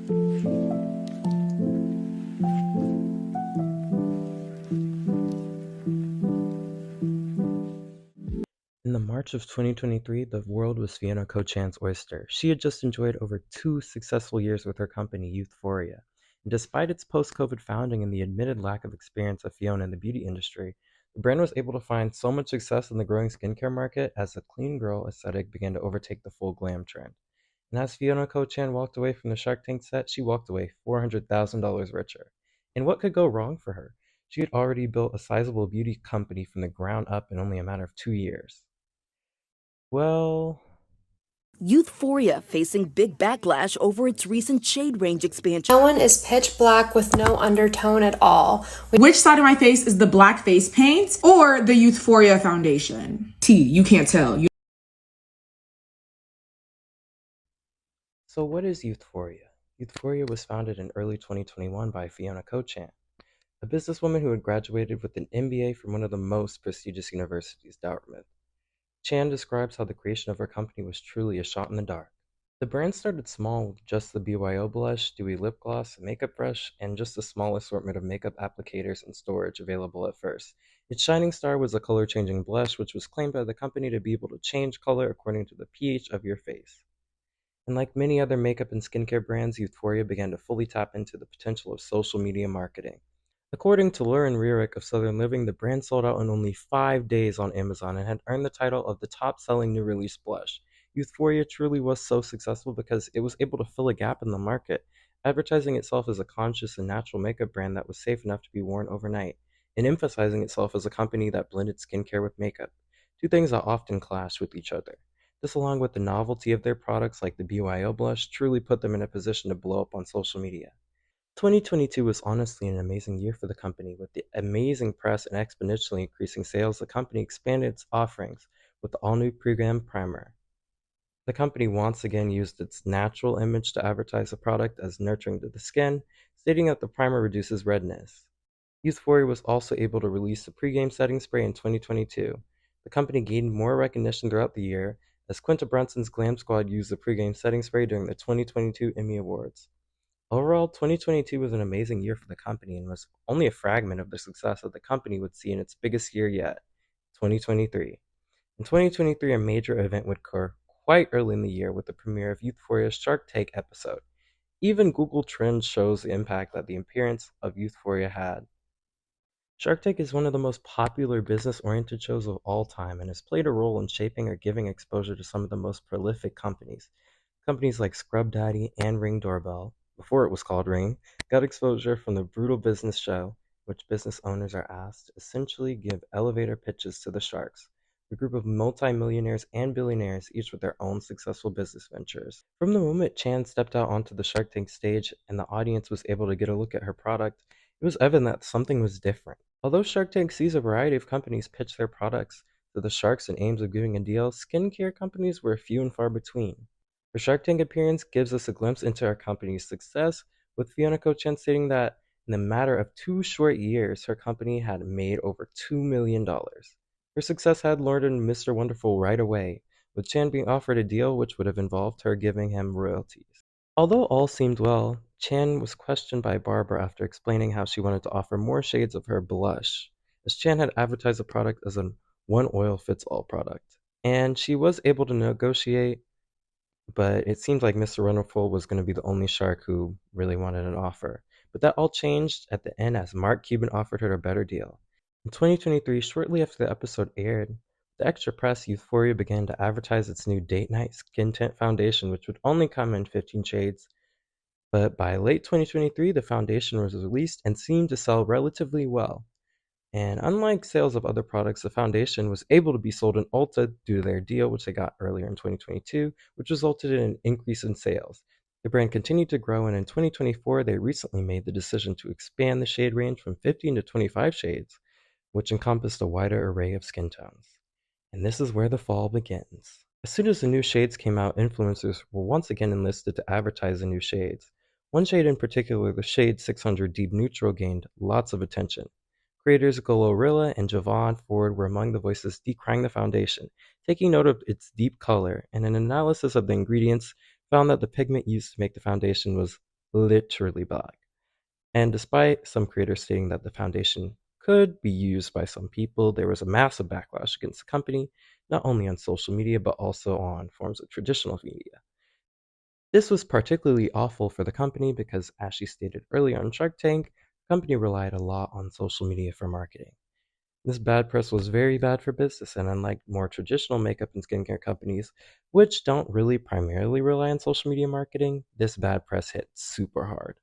In the March of 2023, the world was Fiona Ko-chan's oyster. She had just enjoyed over 2 successful years with her company, Youthforia. And despite its post-COVID founding and the admitted lack of experience of Fiona in the beauty industry, the brand was able to find so much success in the growing skincare market as the clean girl aesthetic began to overtake the full glam trend. And as Fiona Ko-chan walked away from the Shark Tank set, she walked away $400,000 richer. And what could go wrong for her? She had already built a sizable beauty company from the ground up in only a matter of 2 years. Well, Youthforia facing big backlash over its recent shade range expansion. That one is pitch black with no undertone at all. Which side of my face is the black face paint or the Youthforia foundation? You can't tell. so what is Youthforia? Youthforia was founded in early 2021 by Fiona Ko-chan, a businesswoman who had graduated with an MBA from one of the most prestigious universities, Dartmouth. Chan describes how the creation of her company was truly a shot in the dark. The brand started small with just the BYO blush, dewy lip gloss, makeup brush, and just a small assortment of makeup applicators and storage available at first. Its shining star was a color-changing blush, which was claimed by the company to be able to change color according to the pH of your face. And like many other makeup and skincare brands, Youthforia began to fully tap into the potential of social media marketing. According to Lauren Rierick of Southern Living, the brand sold out in only 5 days on Amazon and had earned the title of the top-selling new release blush. Youthforia truly was so successful because it was able to fill a gap in the market, advertising itself as a conscious and natural makeup brand that was safe enough to be worn overnight, and emphasizing itself as a company that blended skincare with makeup, two things that often clash with each other. This, along with the novelty of their products like the BYO blush, truly put them in a position to blow up on social media. 2022 was honestly an amazing year for the company. With the amazing press and exponentially increasing sales, the company expanded its offerings with the all-new pre-glam primer. The company once again used its natural image to advertise the product as nurturing to the skin, stating that the primer reduces redness. Youthforia was also able to release the pre-game setting spray in 2022. The company gained more recognition throughout the year, as Quinta Brunson's Glam Squad used the pre-game setting spray during the 2022 Emmy Awards. Overall, 2022 was an amazing year for the company and was only a fragment of the success that the company would see in its biggest year yet, 2023. In 2023, a major event would occur quite early in the year with the premiere of Youthforia's Shark Tank episode. Even Google Trends shows the impact that the appearance of Youthforia had. Shark Tank is one of the most popular business-oriented shows of all time and has played a role in shaping or giving exposure to some of the most prolific companies. Companies like Scrub Daddy and Ring Doorbell, before it was called Ring, got exposure from the brutal business show, which business owners are asked to essentially give elevator pitches to the sharks, a group of multi-millionaires and billionaires, each with their own successful business ventures. From the moment Chan stepped out onto the Shark Tank stage and the audience was able to get a look at her product, it was evident that something was different. Although Shark Tank sees a variety of companies pitch their products to the sharks in aims of giving a deal, skincare companies were few and far between. Her Shark Tank appearance gives us a glimpse into our company's success, with Fiona Ko-chan stating that in a matter of 2 short years, her company had made over $2 million. Her success had lured in Mr. Wonderful right away, with Chan being offered a deal which would have involved her giving him royalties. Although all seemed well, Chan was questioned by Barbara after explaining how she wanted to offer more shades of her blush, as Chan had advertised the product as a one-oil-fits-all product. And she was able to negotiate, but it seemed like Mr. Wonderful was going to be the only shark who really wanted an offer. But that all changed at the end as Mark Cuban offered her a better deal. In 2023, shortly after the episode aired, the extra press, Youthforia began to advertise its new date night skin tint foundation, which would only come in 15 shades. But by late 2023, the foundation was released and seemed to sell relatively well. And unlike sales of other products, the foundation was able to be sold in Ulta due to their deal, which they got earlier in 2022, which resulted in an increase in sales. The brand continued to grow, and in 2024, they recently made the decision to expand the shade range from 15 to 25 shades, which encompassed a wider array of skin tones. And this is where the fall begins. As soon as the new shades came out, influencers were once again enlisted to advertise the new shades. One shade in particular, the shade 600 Deep Neutral, gained lots of attention. Creators Glorilla and Javon Ford were among the voices decrying the foundation, taking note of its deep color, and an analysis of the ingredients found that the pigment used to make the foundation was literally black. And despite some creators stating that the foundation could be used by some people, there was a massive backlash against the company, not only on social media, but also on forms of traditional media. This was particularly awful for the company because, as she stated earlier on Shark Tank, the company relied a lot on social media for marketing. This bad press was very bad for business, and unlike more traditional makeup and skincare companies, which don't really primarily rely on social media marketing, this bad press hit super hard.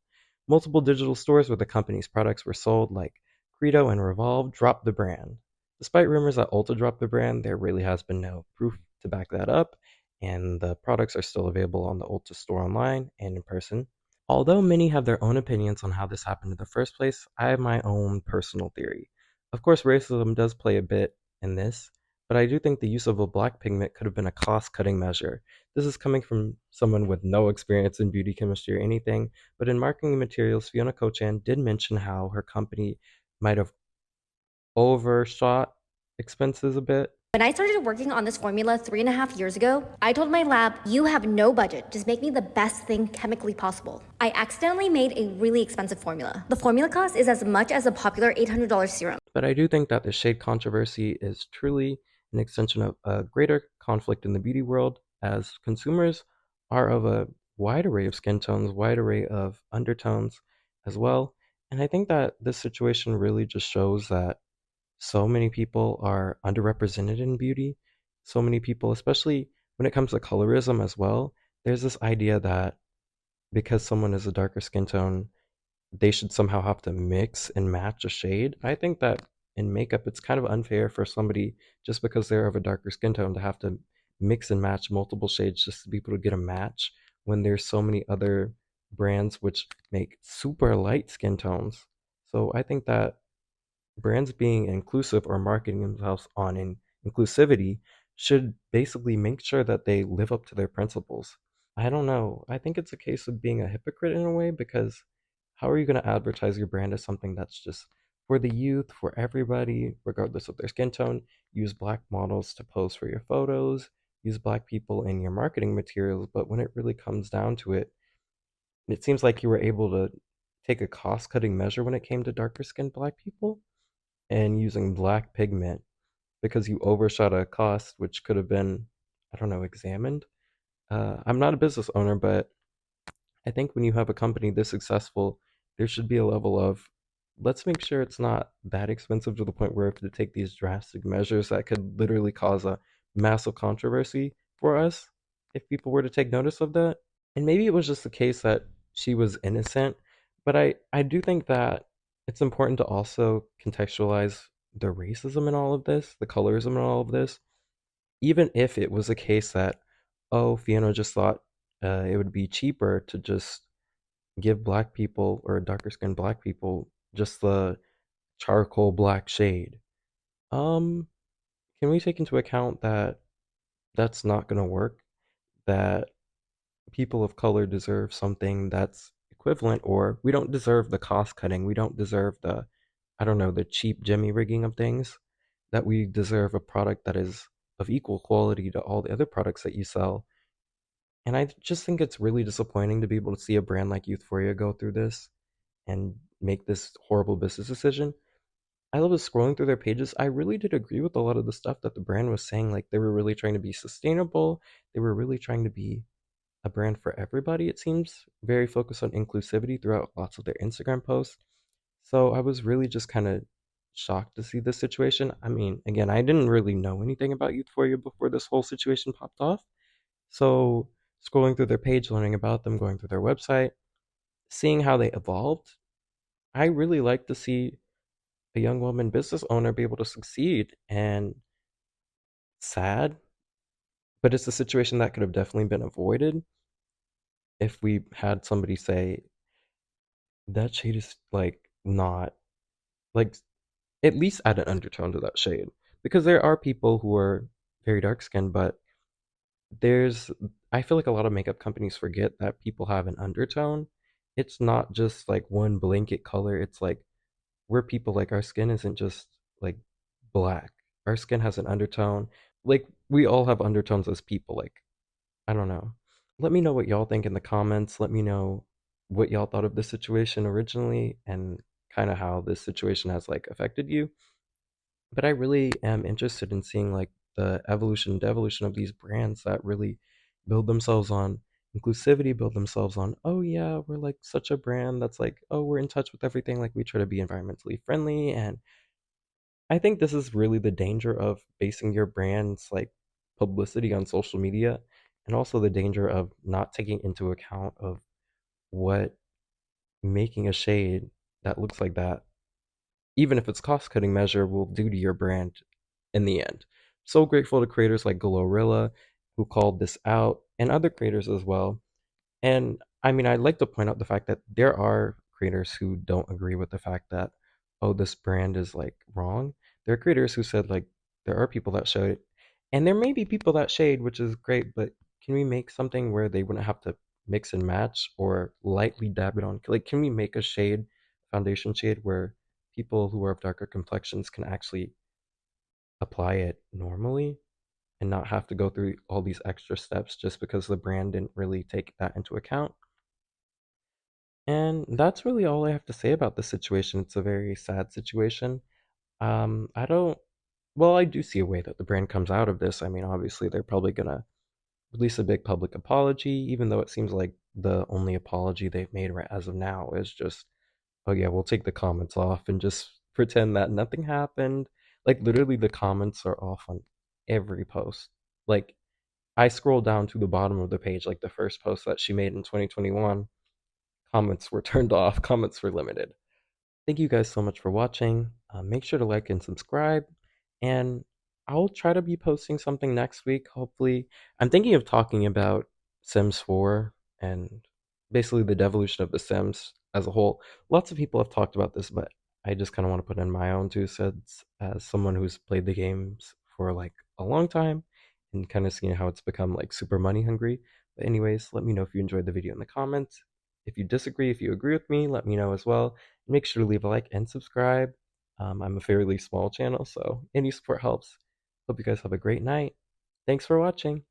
Multiple digital stores where the company's products were sold, like Credo and Revolve, dropped the brand. Despite rumors that Ulta dropped the brand, there really has been no proof to back that up, and the products are still available on the Ulta store online and in person. Although many have their own opinions on how this happened in the first place, I have my own personal theory. Of course, racism does play a bit in this, but I do think the use of a black pigment could have been a cost cutting measure. This is coming from someone with no experience in beauty chemistry or anything, but in marketing materials, Fiona Kochan did mention how her company might have overshot expenses a bit. When I started working on this formula 3.5 years ago, I told my lab, you have no budget, just make me the best thing chemically possible. I accidentally made a really expensive formula. The formula cost is as much as a popular $800 serum. But I do think that the shade controversy is truly an extension of a greater conflict in the beauty world, as consumers are of a wide array of skin tones, wide array of undertones as well. And I think that this situation really just shows that so many people are underrepresented in beauty. So many people, especially when it comes to colorism as well, there's this idea that because someone is a darker skin tone, they should somehow have to mix and match a shade. I think that in makeup, it's kind of unfair for somebody just because they're of a darker skin tone to have to mix and match multiple shades just to be able to get a match when there's so many other brands which make super light skin tones. So I think that brands being inclusive or marketing themselves on inclusivity should basically make sure that they live up to their principles. I don't know. I think it's a case of being a hypocrite in a way because how are you going to advertise your brand as something that's just for the youth, for everybody, regardless of their skin tone? Use black models to pose for your photos, use black people in your marketing materials, but when it really comes down to it, it seems like you were able to take a cost cutting measure when it came to darker skinned black people and using black pigment because you overshot a cost which could have been, I don't know, examined. I'm not a business owner, but I think when you have a company this successful, there should be a level of let's make sure it's not that expensive to the point where we have to take these drastic measures that could literally cause a massive controversy for us if people were to take notice of that. And maybe it was just the case that she was innocent, but I do think that it's important to also contextualize the racism in all of this, the colorism in all of this, even if it was a case that, oh, Fiona just thought it would be cheaper to just give black people or darker skinned black people just the charcoal black shade. Um, can we take into account that that's not going to work? That people of color deserve something that's equivalent, or we don't deserve the cost cutting. We don't deserve the, I don't know, the cheap jimmy rigging of things. That we deserve a product that is of equal quality to all the other products that you sell. And I just think it's really disappointing to be able to see a brand like Youthforia go through this and make this horrible business decision. I was scrolling through their pages. I really did agree with a lot of the stuff that the brand was saying. Like they were really trying to be sustainable. They were really trying to be a brand for everybody, it seems. Very focused on inclusivity throughout lots of their Instagram posts. So I was really just kind of shocked to see this situation. I mean, again, I didn't really know anything about Youthforia before this whole situation popped off. So scrolling through their page, learning about them, going through their website, seeing how they evolved, I really like to see a young woman business owner be able to succeed. And sad, but it's a situation that could have definitely been avoided if we had somebody say that shade is like not like at least add an undertone to that shade because there are people who are very dark skinned, but there's I feel like a lot of makeup companies forget that people have an undertone. It's not just like one blanket color. It's like we're people, like our skin isn't just like black. Our skin has an undertone. Like we all have undertones as people. Like I don't know. Let me know what y'all think in the comments. Let me know what y'all thought of this situation originally and kind of how this situation has like affected you. But I really am interested in seeing like the evolution and devolution of these brands that really build themselves on inclusivity, build themselves on, oh yeah, we're like such a brand that's like, oh, we're in touch with everything, like we try to be environmentally friendly. And I think this is really the danger of basing your brand's like publicity on social media, and also the danger of not taking into account of what making a shade that looks like that, even if it's cost cutting measure, will do to your brand in the end. So grateful to creators like Glorilla who called this out, and other creators as well. And I mean, I'd like to point out the fact that there are creators who don't agree with the fact that, oh, this brand is like wrong. There are creators who said like there are people that shade, and there may be people that shade, which is great, but can we make something where they wouldn't have to mix and match or lightly dab it on? Like, can we make a shade, foundation shade, where people who are of darker complexions can actually apply it normally and not have to go through all these extra steps just because the brand didn't really take that into account? And that's really all I have to say about this situation. It's a very sad situation. I don't, well, I do see a way that the brand comes out of this. I mean, obviously, they're probably gonna release a big public apology, even though it seems like the only apology they've made right as of now is just, oh yeah, we'll take the comments off and just pretend that nothing happened. Like, literally, the comments are off on every post. Like, I scroll down to the bottom of the page, like the first post that she made in 2021, comments were turned off, comments were limited. Thank you guys so much for watching. Make sure to like and subscribe. And I'll try to be posting something next week, hopefully. I'm thinking of talking about Sims 4 and basically the devolution of The Sims as a whole. Lots of people have talked about this, but I just kind of want to put in my own 2 cents as someone who's played the games for like a long time and kind of seeing how it's become like super money hungry. But anyways, let me know if you enjoyed the video in the comments. If you disagree, if you agree with me, let me know as well. Make sure to leave a like and subscribe. I'm a fairly small channel, so any support helps. Hope you guys have a great night. Thanks for watching.